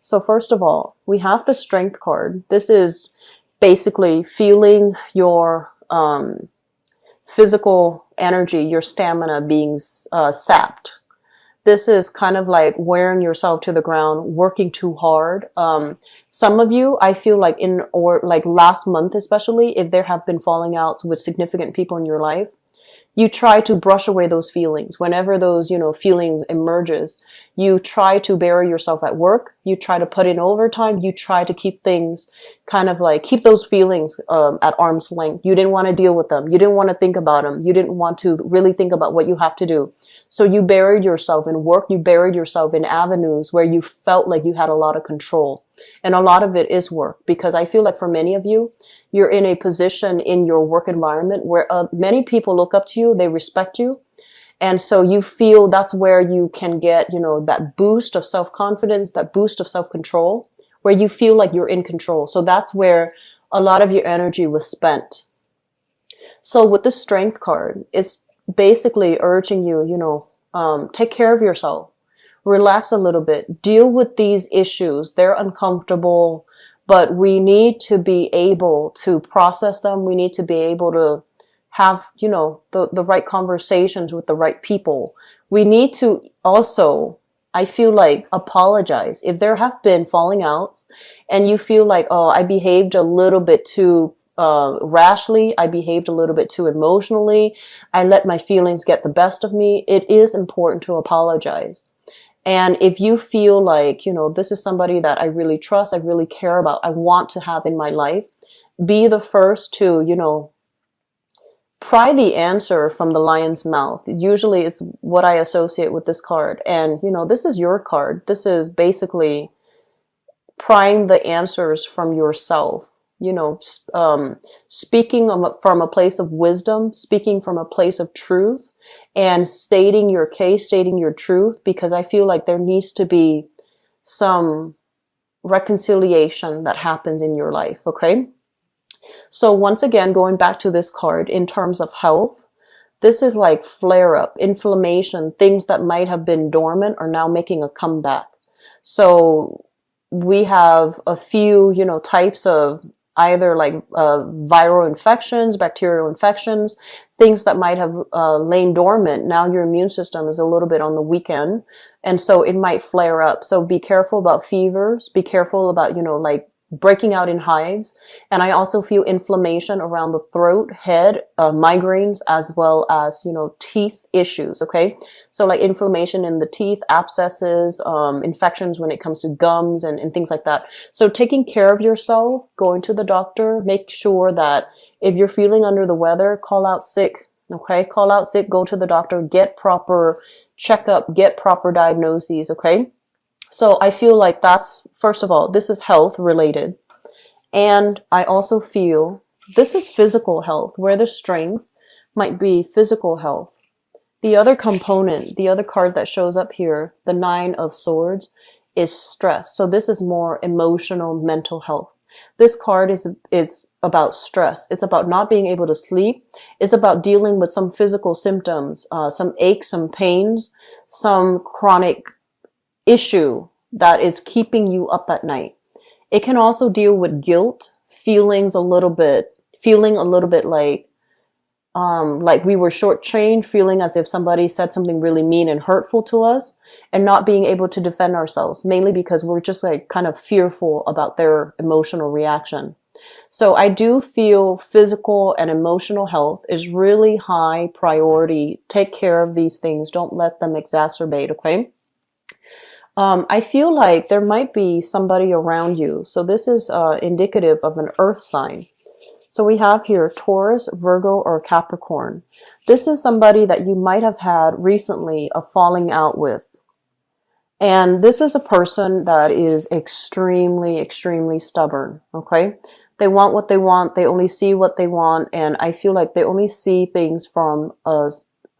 So first of all, we have the Strength card. This is basically feeling your physical energy, your stamina being sapped. This is kind of like wearing yourself to the ground, working too hard. Some of you, I feel like like last month especially, if there have been falling outs with significant people in your life, you try to brush away those feelings. Whenever those, feelings emerges, you try to bury yourself at work. You try to put in overtime. You try to keep things kind of like, keep those feelings at arm's length. You didn't want to deal with them. You didn't want to think about them. You didn't want to really think about what you have to do. So you buried yourself in work. You buried yourself in avenues where you felt like you had a lot of control. And a lot of it is work, because I feel like for many of you, you're in a position in your work environment where many people look up to you, they respect you. And so you feel that's where you can get, that boost of self-confidence, that boost of self-control, where you feel like you're in control. So that's where a lot of your energy was spent. So with the Strength card, it's basically urging you, take care of yourself. Relax a little bit. Deal with these issues. They're uncomfortable, but we need to be able to process them. We need to be able to have, the right conversations with the right people. We need to also, I feel like, apologize. If there have been falling outs and you feel like, oh, I behaved a little bit too rashly, I behaved a little bit too emotionally, I let my feelings get the best of me, it is important to apologize. And if you feel like, this is somebody that I really trust, I really care about, I want to have in my life, be the first to, pry the answer from the lion's mouth. Usually it's what I associate with this card. And, this is your card. This is basically prying the answers from yourself. Speaking from a place of wisdom, speaking from a place of truth, and stating your case, stating your truth, because I feel like there needs to be some reconciliation that happens in your life, okay? So once again, going back to this card, in terms of health, this is like flare-up, inflammation, things that might have been dormant are now making a comeback. So we have a few, types of either like viral infections, bacterial infections, things that might have lain dormant. Now your immune system is a little bit on the weekend, and so it might flare up. So be careful about fevers. Be careful about, like breaking out in hives. And I also feel inflammation around the throat, head, migraines, as well as, teeth issues. Okay. So like inflammation in the teeth, abscesses, infections when it comes to gums and things like that. So taking care of yourself, going to the doctor, make sure that if you're feeling under the weather, call out sick. Okay. Call out sick, go to the doctor, get proper checkup, get proper diagnoses. Okay. So I feel like that's, first of all, this is health related. And I also feel this is physical health, where the Strength might be physical health. The other component, the other card that shows up here, the Nine of Swords, is stress. So this is more emotional, mental health. This card it's about stress. It's about not being able to sleep. It's about dealing with some physical symptoms, some aches, some pains, some chronic issue that is keeping you up at night. It can also deal with guilt, feeling a little bit like we were shortchanged, feeling as if somebody said something really mean and hurtful to us, and not being able to defend ourselves, mainly because we're just like kind of fearful about their emotional reaction. So I do feel physical and emotional health is really high priority. Take care of these things. Don't let them exacerbate, okay? I feel like there might be somebody around you. So this is indicative of an earth sign. So we have here Taurus, Virgo, or Capricorn. This is somebody that you might have had recently a falling out with. And this is a person that is extremely, extremely stubborn, okay? They want what they want. They only see what they want. And I feel like they only see things from a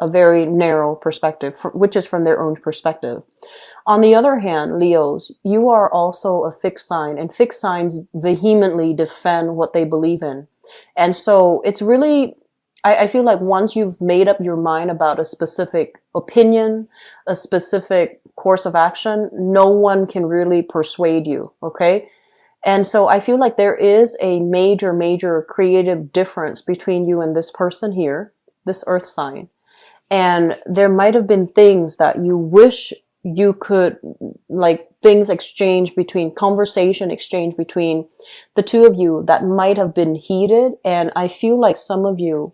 very narrow perspective, which is from their own perspective. On the other hand, Leos, you are also a fixed sign, and fixed signs vehemently defend what they believe in. And so it's really I feel like once you've made up your mind about a specific opinion, a specific course of action, no one can really persuade you. Okay. And so I feel like there is a major, major creative difference between you and this person here, this earth sign. And there might have been things that you wish you could, like things exchange between conversation exchange between the two of you that might have been heated. And I feel like some of you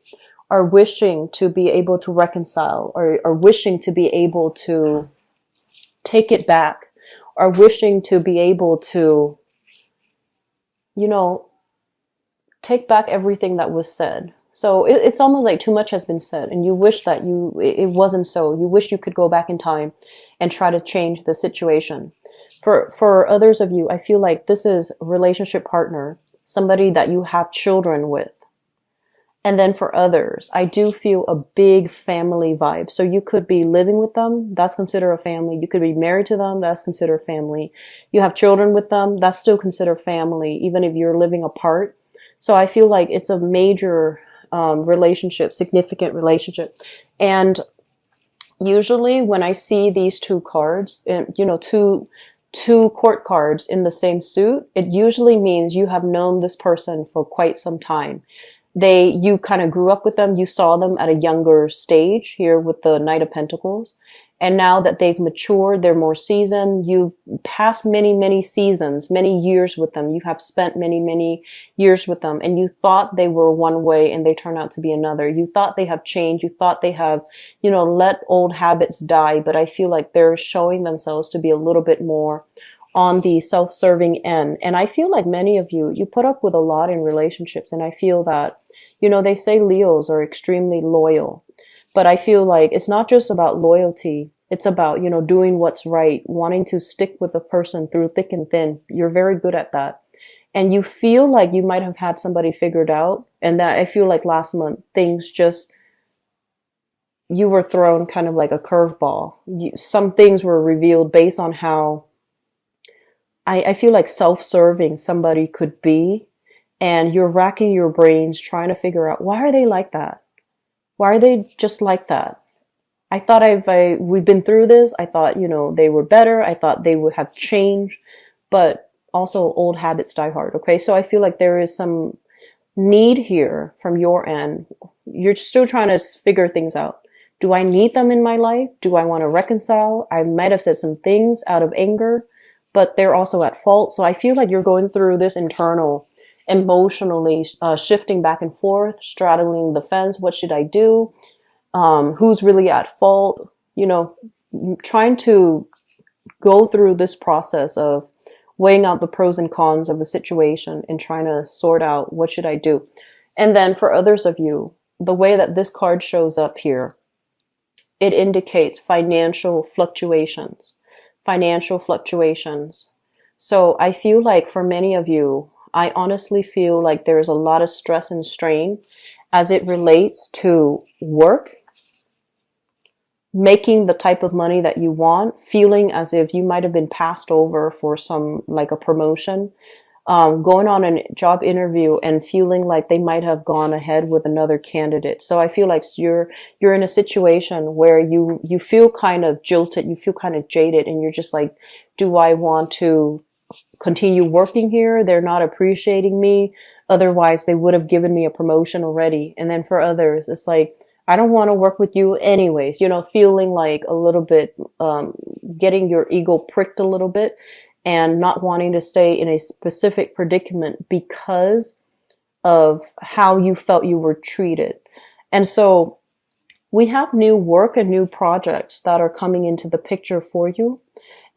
are wishing to be able to reconcile, or wishing to be able to take it back, or wishing to be able to, you know, take back everything that was said. So it's almost like too much has been said, and you wish that it wasn't so. You wish you could go back in time and try to change the situation. For others of you, I feel like this is a relationship partner, somebody that you have children with. And then for others, I do feel a big family vibe. So you could be living with them, that's considered a family. You could be married to them, that's considered family. You have children with them, that's still considered family, even if you're living apart. So I feel like it's a major relationship, significant relationship. And usually when I see these two cards, you know, two court cards in the same suit, it usually means you have known this person for quite some time. You kind of grew up with them, you saw them at a younger stage here with the Knight of Pentacles. And now that they've matured, they're more seasoned, you've passed many, many seasons, many years with them. You have spent many, many years with them, and you thought they were one way and they turn out to be another. You thought they have changed. You thought they have, you know, let old habits die. But I feel like they're showing themselves to be a little bit more on the self-serving end. And I feel like many of you put up with a lot in relationships. And I feel that, you know, they say Leos are extremely loyal. But I feel like it's not just about loyalty. It's about, you know, doing what's right, wanting to stick with a person through thick and thin. You're very good at that. And you feel like you might have had somebody figured out. And that I feel like last month, things just, you were thrown kind of like a curveball. Some things were revealed based on how I feel like self-serving somebody could be. And you're racking your brains trying to figure out, why are they like that? Why are they just like that? I thought we've been through this. I thought, you know, they were better. I thought they would have changed, but also old habits die hard. Okay. So I feel like there is some need here from your end. You're still trying to figure things out. Do I need them in my life? Do I want to reconcile? I might have said some things out of anger, but they're also at fault. So I feel like you're going through this internal emotionally shifting back and forth, straddling the fence. What should I do? Who's really at fault? You know, trying to go through this process of weighing out the pros and cons of the situation and trying to sort out what should I do. And then for others of you, the way that this card shows up here, it indicates financial fluctuations. Financial fluctuations. So I feel like for many of you, I honestly feel like there's a lot of stress and strain as it relates to work, making the type of money that you want, feeling as if you might have been passed over for some, like a promotion, going on a job interview and feeling like they might have gone ahead with another candidate. So I feel like you're in a situation where you feel kind of jilted, you feel kind of jaded, and you're just like, do I want to continue working here? They're not appreciating me. Otherwise, they would have given me a promotion already. And then for others, it's like, I don't want to work with you anyways, you know, feeling like a little bit, getting your ego pricked a little bit and not wanting to stay in a specific predicament because of how you felt you were treated. And so we have new work and new projects that are coming into the picture for you.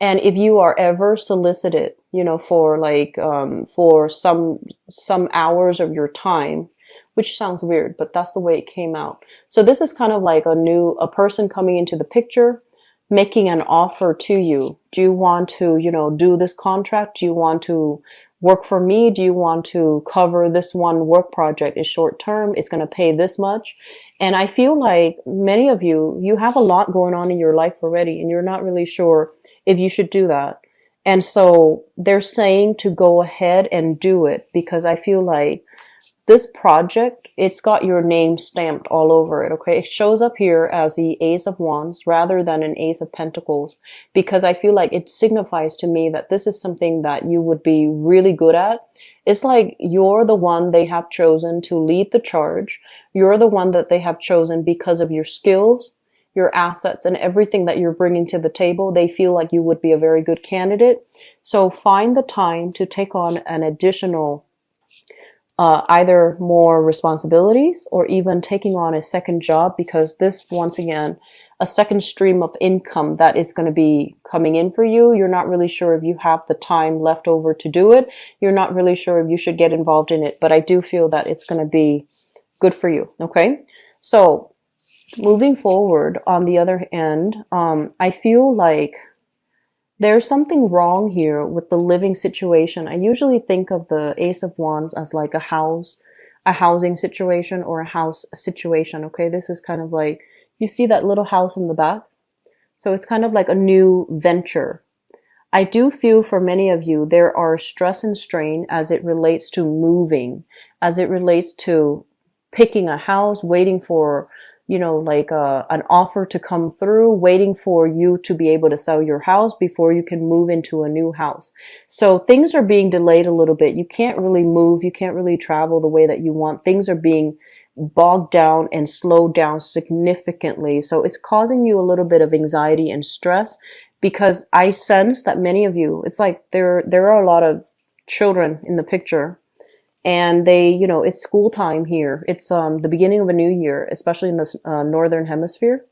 And if you are ever solicited, you know, for like, for some hours of your time, which sounds weird, but that's the way it came out. So this is kind of like a person coming into the picture, making an offer to you. Do you want to, you know, do this contract? Do you want to work for me? Do you want to cover this one work project? It's short term. It's going to pay this much. And I feel like many of you have a lot going on in your life already, and you're not really sure if you should do that. And so they're saying to go ahead and do it, because I feel like this project, it's got your name stamped all over it, okay? It shows up here as the Ace of Wands rather than an Ace of Pentacles, because I feel like it signifies to me that this is something that you would be really good at. It's like you're the one they have chosen to lead the charge. You're the one that they have chosen because of your skills, your assets, and everything that you're bringing to the table. They feel like you would be a very good candidate. So find the time to take on an additional either more responsibilities or even taking on a second job, because this, once again, a second stream of income that is going to be coming in for you. You're not really sure if you have the time left over to do it. You're not really sure if you should get involved in it, but I do feel that it's going to be good for you. Okay. So moving forward, on the other end, I feel like there's something wrong here with the living situation. I usually think of the Ace of Wands as like a housing situation or a house situation. Okay, this is kind of like, you see that little house in the back? So it's kind of like a new venture. I do feel for many of you, there are stress and strain as it relates to moving, as it relates to picking a house, waiting for, you know, like an offer to come through, waiting for you to be able to sell your house before you can move into a new house. So things are being delayed a little bit. You can't really move. You can't really travel the way that you want. Things are being bogged down and slowed down significantly. So it's causing you a little bit of anxiety and stress, because I sense that many of you, it's like there are a lot of children in the picture. And they, you know, it's school time here. It's the beginning of a new year, especially in the northern hemisphere.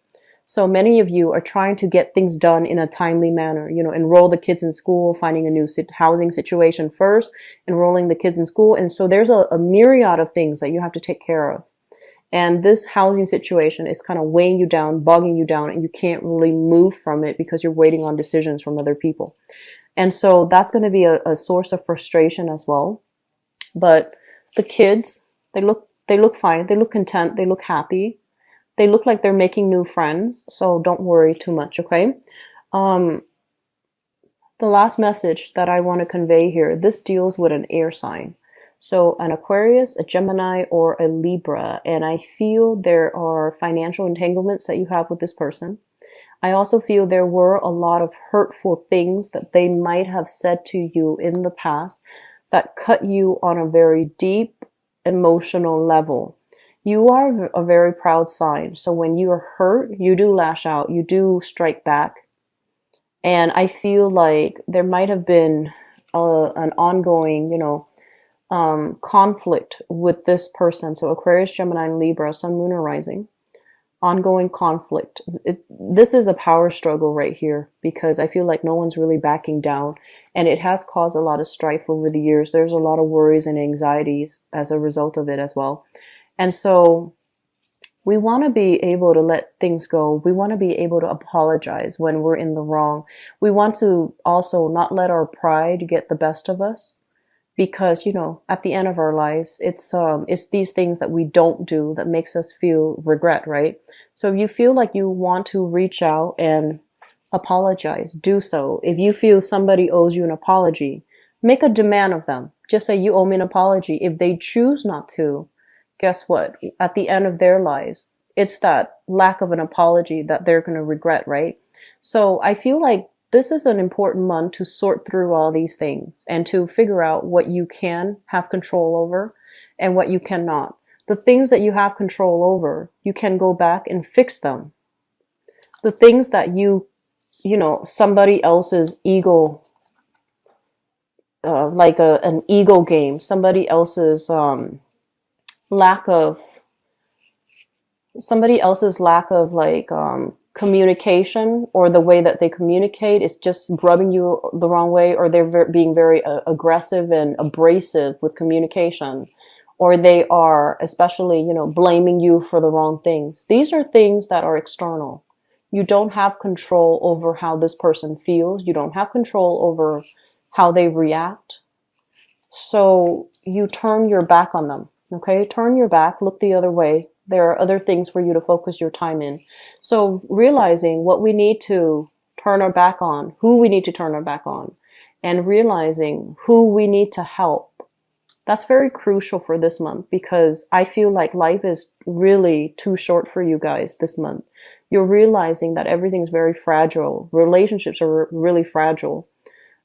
So many of you are trying to get things done in a timely manner. You know, enroll the kids in school, finding a new housing situation first, enrolling the kids in school. And so there's a myriad of things that you have to take care of. And this housing situation is kind of weighing you down, bogging you down, and you can't really move from it because you're waiting on decisions from other people. And so that's going to be a source of frustration as well. But the kids, they look fine. They look content. They look happy. They look like they're making new friends. So don't worry too much, okay? The last message that I want to convey here, this deals with an air sign. So an Aquarius, a Gemini, or a Libra. And I feel there are financial entanglements that you have with this person. I also feel there were a lot of hurtful things that they might have said to you in the past that cut you on a very deep emotional level. You are a very proud sign. So when you are hurt, you do lash out, you do strike back. And I feel like there might have been an ongoing, you know, conflict with this person. So Aquarius, Gemini, and Libra, Sun, Moon, or Rising. Ongoing conflict. This is a power struggle right here, because I feel like no one's really backing down, and it has caused a lot of strife over the years. There's a lot of worries and anxieties as a result of it as well. And so we want to be able to let things go. We want to be able to apologize when we're in the wrong. We want to also not let our pride get the best of us. Because, you know, at the end of our lives, it's these things that we don't do that makes us feel regret, right? So if you feel like you want to reach out and apologize, do so. If you feel somebody owes you an apology, make a demand of them. Just say, you owe me an apology. If they choose not to, guess what? At the end of their lives, it's that lack of an apology that they're going to regret, right? So I feel like this is an important month to sort through all these things and to figure out what you can have control over and what you cannot. The things that you have control over, you can go back and fix them. The things that you know, somebody else's ego, like an ego game, somebody else's lack of like communication, or the way that they communicate is just rubbing you the wrong way, or they're being very aggressive and abrasive with communication, or they are especially, you know, blaming you for the wrong things. These are things that are external. You don't have control over how this person feels. You don't have control over how they react. So you turn your back on them, okay? Turn your back, look the other way. There are other things for you to focus your time in. So realizing what we need to turn our back on, who we need to turn our back on, and realizing who we need to help. That's very crucial for this month because I feel like life is really too short for you guys this month. You're realizing that everything's very fragile. Relationships are really fragile.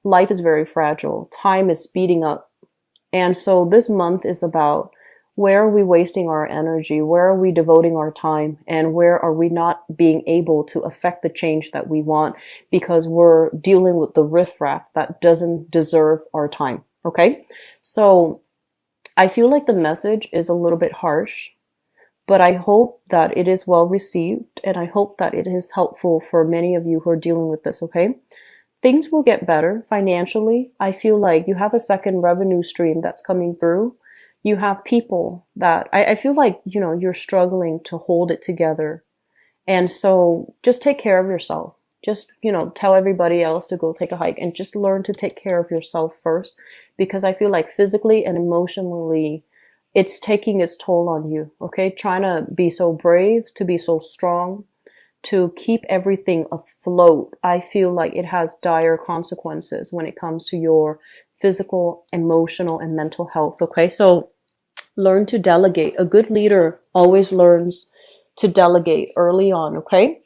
Life is very fragile. Time is speeding up. And so this month is about, where are we wasting our energy? Where are we devoting our time? And where are we not being able to affect the change that we want because we're dealing with the riffraff that doesn't deserve our time? Okay. So I feel like the message is a little bit harsh, but I hope that it is well received, and I hope that it is helpful for many of you who are dealing with this, okay? Things will get better financially. I feel like you have a second revenue stream that's coming through. You have people that I feel like, you're struggling to hold it together. And so just take care of yourself. Just, tell everybody else to go take a hike and just learn to take care of yourself first, because I feel like physically and emotionally, it's taking its toll on you. Okay. Trying to be so brave, to be so strong, to keep everything afloat. I feel like it has dire consequences when it comes to your physical, emotional, and mental health. Okay. So learn to delegate. A good leader always learns to delegate early on. Okay.